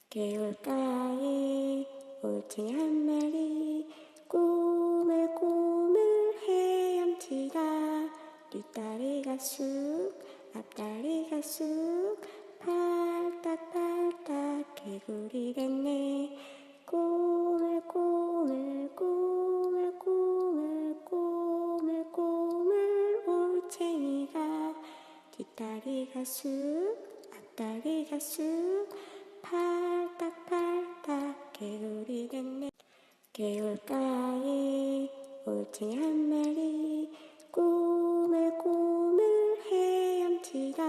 개울가에 올챙이 한 마리 꼬물꼬물 헤엄치다 뒷다리가 쑥 앞다리가 쑥 팔딱팔딱 개구리 됐네. 꼬물꼬물 꼬물꼬물 꼬물꼬물 올챙이가 뒷다리가 쑥 앞다리가 쑥 팔딱팔딱 개구리 됐네. 개울가에 올챙이 한 마리 꼬물꼬물 헤엄치다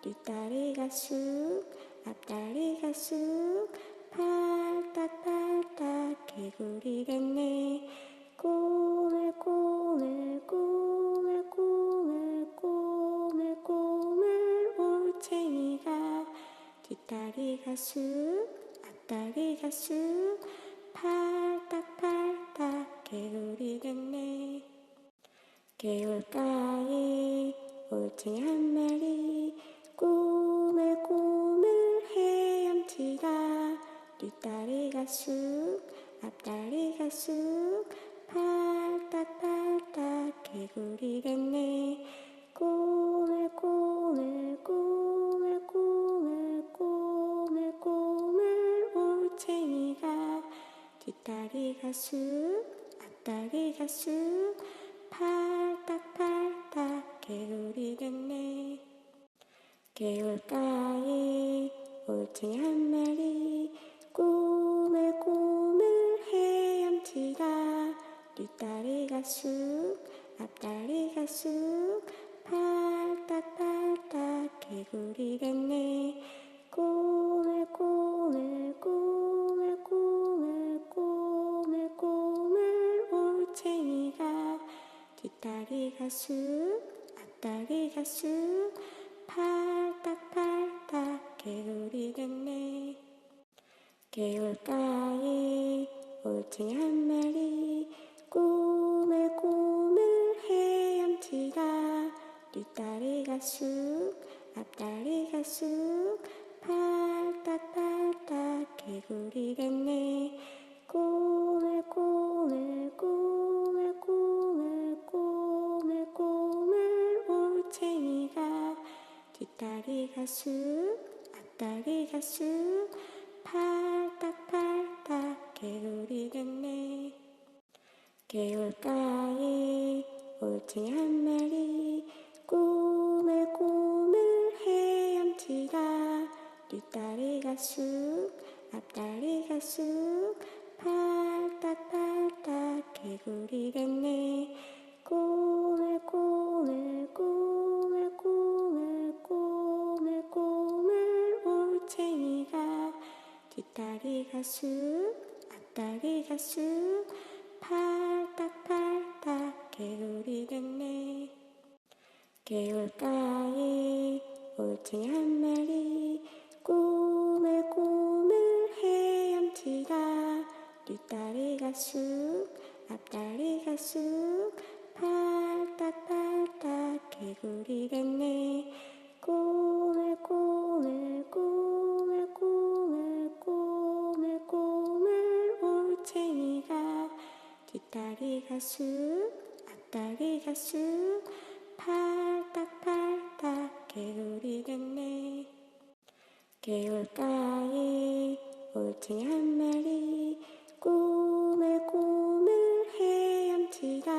뒷다리가 쑥 앞다리가 쑥 팔딱팔딱 개구리 됐네. 꼬물꼬물 꼬물꼬물 꼬물꼬물 올챙이가 뒷다리가 쑥 앞다리가 쑥 팔딱팔딱 개구리 됐네. 개울가에 올챙이 한 마리 꼬물꼬물 헤엄치다 뒷다리가 쑥 앞다리가 쑥 팔딱팔딱 개구리 됐네. 꼬물꼬물 꼬물꼬물 꼬물꼬물 올챙이가 뒷다리가 쑥 앞다리가 쑥 팔딱팔딱 개구리 됐네. 개울가에 올챙이 한 마리 꼬물꼬물 헤엄치다 뒷다리가 쑥 앞다리가 쑥 팔딱팔딱 개구리 됐네. 꼬물꼬물 꼬물꼬물 꼬물꼬물 올챙이가 뒷다리가 쑥 앞다리가 쑥 팔딱팔딱 개구리 됐네. 개울가에 올챙이 한 마리 꼬물꼬물 헤엄치다 뒷다리가 쑥 앞다리가 쑥 팔딱팔딱 개구리 됐네. 꼬물꼬물 꼬물꼬물 꼬물꼬물 올챙이가 뒷다리가 쑥 앞다리가 쑥 팔딱팔딱 개구리 됐네. 개울가에 올챙이 한 마리 꼬물꼬물 헤엄치다 뒷다리가 쑥 앞다리가 쑥 팔딱팔딱 개구리 됐네. 꼬물꼬물 꼬물꼬물 꼬물꼬물 올챙이가 뒷다리가 쑥 앞다리가 쑥 팔딱팔딱 개구리 됐네. 개울가에 올챙이 한 마리 꼬물꼬물 헤엄치다 뒷다리가 쑥 앞다리가 쑥 팔딱팔딱 개구리 됐네. 꼬물꼬물 꼬물꼬물 꼬물꼬물 올챙이가 뒷다리가 쑥 앞다리가 쑥 팔딱팔딱 개구리 됐네. 개울가에 올챙이 한 마리 꼬물꼬물 헤엄치다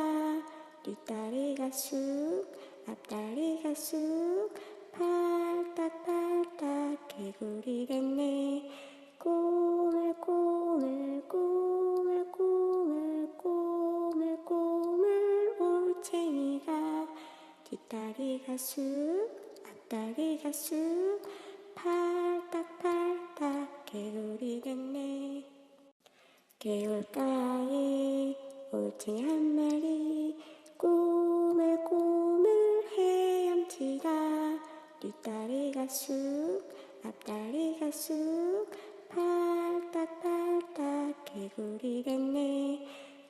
뒷다리가 쑥 앞다리가 쑥 팔딱팔딱 개구리 됐네. 꼬물꼬물 꼬물꼬물 꼬물꼬물 올챙이가 뒷다리가 쑥 앞다리가 쑥 팔딱팔딱 개구리 됐네. 개울가에 올챙이 한 마리 꼬물꼬물 헤엄치다 뒷다리가 쑥 앞다리가 쑥 팔딱팔딱 개구리 됐네.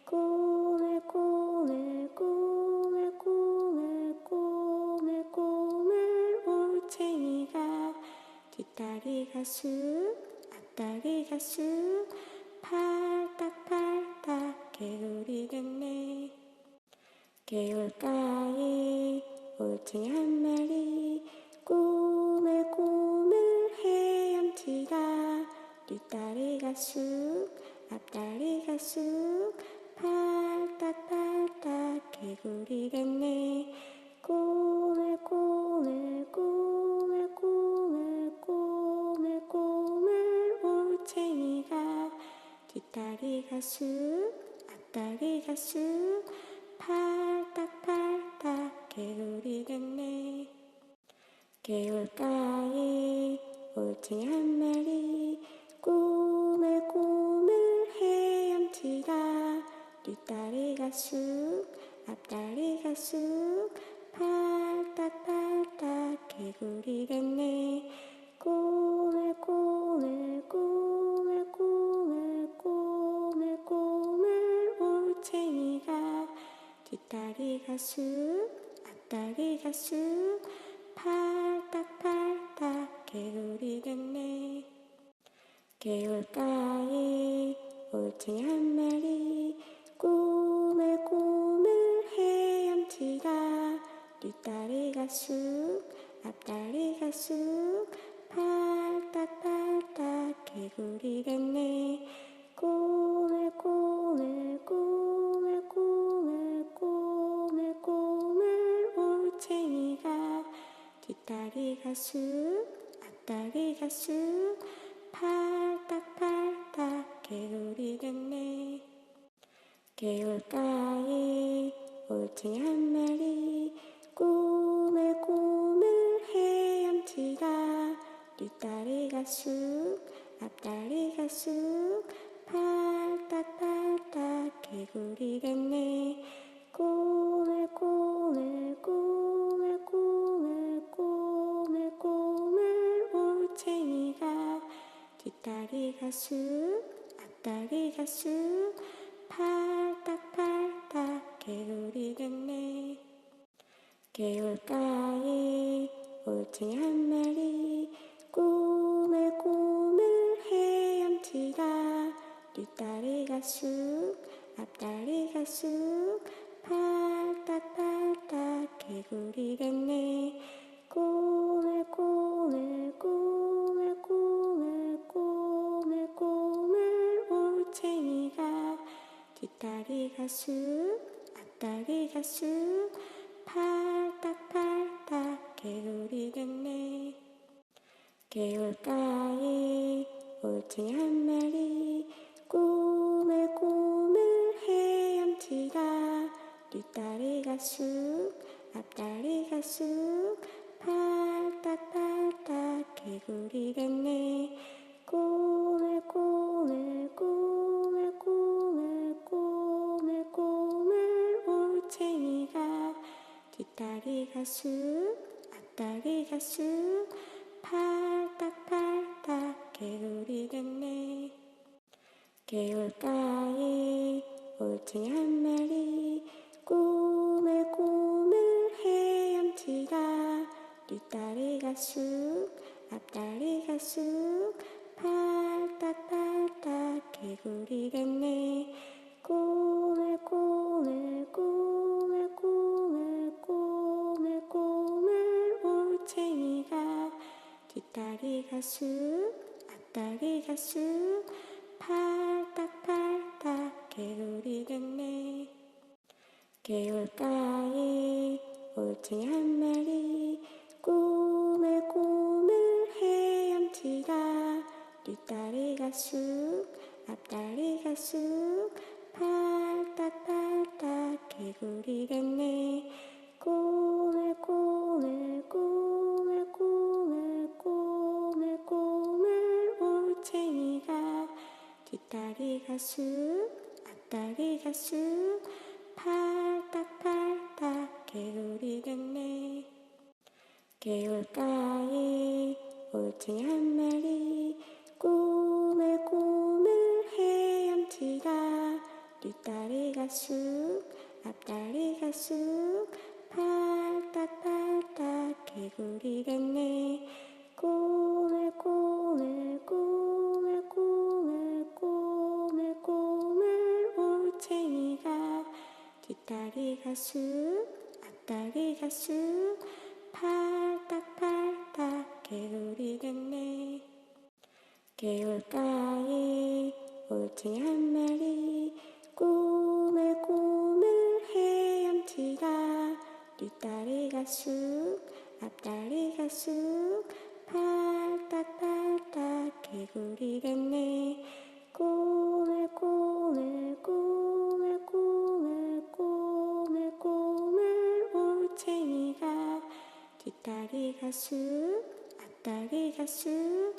꼬물꼬물 꼬물꼬물 꼬물꼬물 올챙이가 뒷다리가 쑥 앞다리가 쑥 팔딱팔딱 개구리 됐네. 개울가에 올챙이 한 마리 꼬물꼬물 헤엄치다 뒷다리가 쑥 앞다리가 쑥 팔딱팔딱 개구리 됐네. 꼬물꼬물 꼬물꼬물 꼬물꼬물 올챙이가 뒷다리가 쑥 앞다리가 쑥 팔딱팔딱 개구리 됐네. 개울가에 올챙이 한 마리 꼬물꼬물 헤엄치다 뒷다리가 쑥 앞다리가 쑥 팔딱팔딱 개구리 됐네. 꼬물꼬물 꼬물꼬물 꼬물꼬물 올챙이가 뒷다리가 쑥 앞다리가 쑥 팔딱팔딱 개구리 됐네. 개울가에 올챙이 한 마리 꼬물꼬물 헤엄치다 뒷다리가 쑥 앞다리가 쑥 팔딱팔딱 개구리 됐네. 꼬물꼬물 꼬물꼬물 꼬물꼬물 올챙이가 뒷다리가 쑥 앞다리가 쑥 팔딱팔딱 개구리 됐네. 개울가에 올챙이 한 마리 꼬물꼬물 헤엄치다 뒷다리가 쑥 앞다리가 쑥 팔딱팔딱 개구리 됐네. 꼬물꼬물 꼬물꼬물 꼬물꼬물 올챙이가 뒷다리가 쑥 앞다리가 쑥 팔딱팔딱 개구리 됐네. 개울가에 올챙이 한 마리 꼬물꼬물 헤엄치다 뒷다리가 쑥 앞다리가 쑥 팔딱팔딱 개구리 됐네. 꼬물꼬물 꼬물꼬물 꼬물꼬물 올챙이가 뒷다리가 쑥 앞다리가 쑥 팔딱팔딱 개구리 됐네. 개울가에 올챙이 한 마리 꼬물꼬물 헤엄치다 뒷다리가 쑥 앞다리가 쑥 팔딱팔딱 개구리 됐네. 꼬물꼬물 꼬물꼬물 꼬물꼬물 올챙이가 뒷다리가 쑥 앞다리가 쑥 팔딱팔딱 개구리 됐네. 개울가에 올챙이 한 마리 꼬물꼬물 헤엄치다 뒷다리가 쑥 앞다리가 쑥 팔딱팔딱 개구리 됐네. 꼬물꼬물 꼬물꼬물 꼬물꼬물 올챙이가 뒷다리가 쑥 앞다리가 쑥 팔딱팔딱 개구리 됐네. 개울가에 올챙이 한 마리 꼬물꼬물 헤엄치다 뒷다리가 쑥 앞다리가 쑥 팔딱팔딱 개구리 됐네. 꼬물꼬물 꼬물꼬물 꼬물꼬물 올챙이가 뒷다리가 쑥 앞다리가 쑥 팔딱팔딱 개구리 됐네. 개울가에 올챙이 한 마리 꼬물꼬물 헤엄치다 뒷다리가 쑥 앞다리가 쑥 팔딱팔딱 개구리 됐네. 꼬물꼬물 꼬물꼬물 뒷다리가 쑥 앞다리가 쑥 팔딱팔딱 개구리 됐네. 개울가에 올챙이 한 마리 꼬물꼬물 헤엄치다 뒷다리가 쑥 앞다리가 쑥 팔딱팔딱 개구리 됐네. 꼬물꼬물 꼬물꼬물 꼬물꼬물 올챙이가 뒷다리가 쑥 앞다리가 쑥